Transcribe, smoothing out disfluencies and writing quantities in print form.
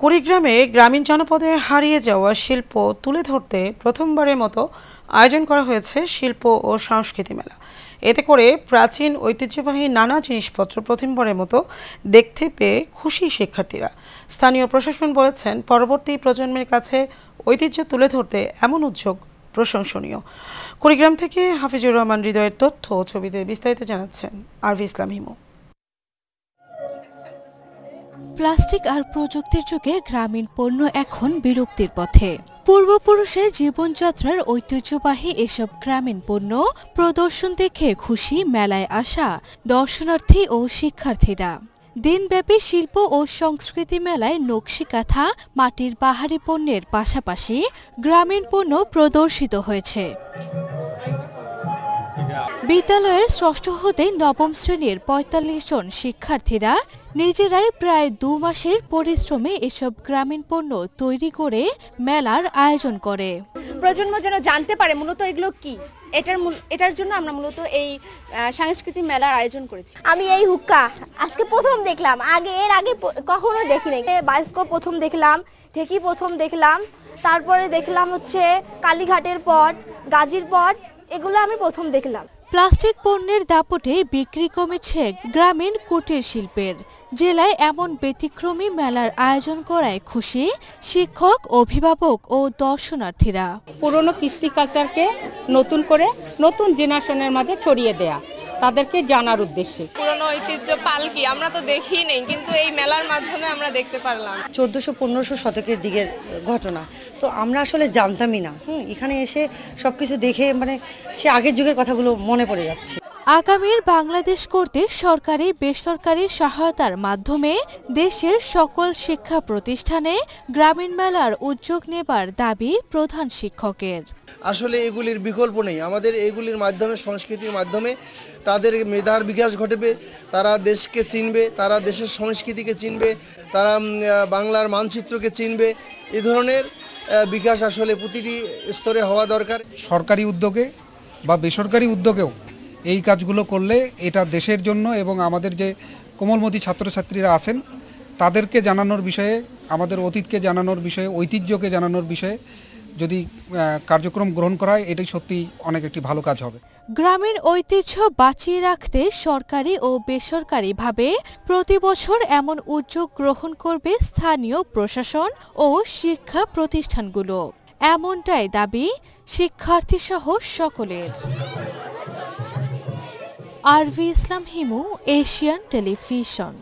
কুড়িগ্রামে গ্রামীণ জনপদে হারিয়ে যাওয়া শিল্প তুলে ধরতে প্রথমবারের মতো আয়োজন করা হয়েছে শিল্প ও সংস্কৃতি মেলা। এতে করে প্রাচীন ঐতিহ্যবাহী নানা জিনিসপত্র প্রথমবারের মতো দেখতে পেয়ে খুশি শিক্ষার্থীরা। স্থানীয় প্রশাসন বলেছেন, পরবর্তী প্রজন্মের কাছে ঐতিহ্য তুলে ধরতে এমন উদ্যোগ প্রশংসনীয়। কুড়িগ্রাম থেকে হাফিজুর রহমান হৃদয়ের তথ্য ও ছবিতে বিস্তারিত জানাচ্ছেন আরভি ইসলাম হিমু। প্লাস্টিক আর প্রযুক্তির যুগে গ্রামীণ পণ্য এখন বিলুপ্তির পথে। পূর্বপুরুষের জীবনযাত্রার ঐতিহ্যবাহী এসব গ্রামীণ পণ্য প্রদর্শন দেখে খুশি মেলায় আসা দর্শনার্থী ও শিক্ষার্থীরা। দিনব্যাপী শিল্প ও সংস্কৃতি মেলায় নকশি কাঁথা, মাটির বাহারি পণ্যের পাশাপাশি গ্রামীণ পণ্য প্রদর্শিত হয়েছে। বিদ্যালয়ের ষষ্ঠ হতে নবম শ্রেণীর ৪৫ জন শিক্ষার্থীরা নিজেরাই প্রায় ২ মাসের পরিশ্রমে এসব গ্রামীণ পণ্য তৈরি করে মেলার আয়োজন করে। প্রজন্ম যেন জানতে পারে মূলত এগুলো কি, এটার জন্য আমরা মূলত এই সাংস্কৃতিক মেলার আয়োজন করেছি। আমি এই হুক্কা আজকে প্রথম দেখলাম, এর আগে কখনো দেখিনি। বাস্কো প্রথম দেখলাম, ঢেকি প্রথম দেখলাম, তারপরে দেখলাম হচ্ছে কালীঘাটের পট, গাজীর পট, এগুলো আমি প্রথম দেখলাম। প্লাস্টিক পণ্যের দাপটে বিক্রি কমেছে গ্রামীণ কুটির শিল্পের। জেলায় এমন ব্যতিক্রমী মেলার আয়োজন করায় খুশি শিক্ষক, অভিভাবক ও দর্শনার্থীরা। পুরনো কৃষ্টি কালচারকে নতুন করে নতুন জেনারেশনের মাঝে ছড়িয়ে দেয়া, তাদেরকে জানার উদ্দেশ্যে। পুরনো ঐতিহ্য পালকি আমরা তো দেখি নেই, কিন্তু এই মেলার মাধ্যমে আমরা দেখতে পারলাম। 1400-1500 শতকের দিকের ঘটনা, তো আমরা আসলে জানতামই না। এখানে এসে সবকিছু দেখে সে আগের যুগের কথাগুলো মনে পড়ে যাচ্ছে। আগামীর বাংলাদেশ করতে সরকারি বেসরকারি সহায়তার মাধ্যমে দেশের সকল শিক্ষা প্রতিষ্ঠানে গ্রামীণ মেলার উদ্যোগ নেবার দাবি প্রধান শিক্ষকের। আসলে এগুলির বিকল্প নেই। আমাদের এগুলির মাধ্যমে, সংস্কৃতির মাধ্যমে তাদের মেধার বিকাশ ঘটবে, তারা দেশকে চিনবে, তারা দেশের সংস্কৃতিকে চিনবে, তারা বাংলার মানচিত্রকে চিনবে। এই ধরনের বিকাশ আসলে প্রতিটি স্তরে হওয়া দরকার। সরকারি উদ্যোগে বা বেসরকারি উদ্যোগেও এই কাজগুলো করলে এটা দেশের জন্য এবং আমাদের যে কোমলমতি ছাত্রছাত্রীরা আছেন তাদেরকে জানানোর বিষয়ে, আমাদের অতীতকে জানানোর বিষয়ে, ঐতিহ্যকে জানানোর বিষয়ে যদি কার্যক্রম গ্রহণ করা হয়, এটাই সত্যি অনেক একটি ভালো কাজ হবে। গ্রামীণ ঐতিহ্য বাঁচিয়ে রাখতে সরকারি ও বেসরকারিভাবে প্রতি বছর এমন উদ্যোগ গ্রহণ করবে স্থানীয় প্রশাসন ও শিক্ষা প্রতিষ্ঠানগুলো। এমনটাই দাবি শিক্ষার্থীসহ সকলের। আরভি ইসলাম হিমু, এশিয়ান টেলিভিশন।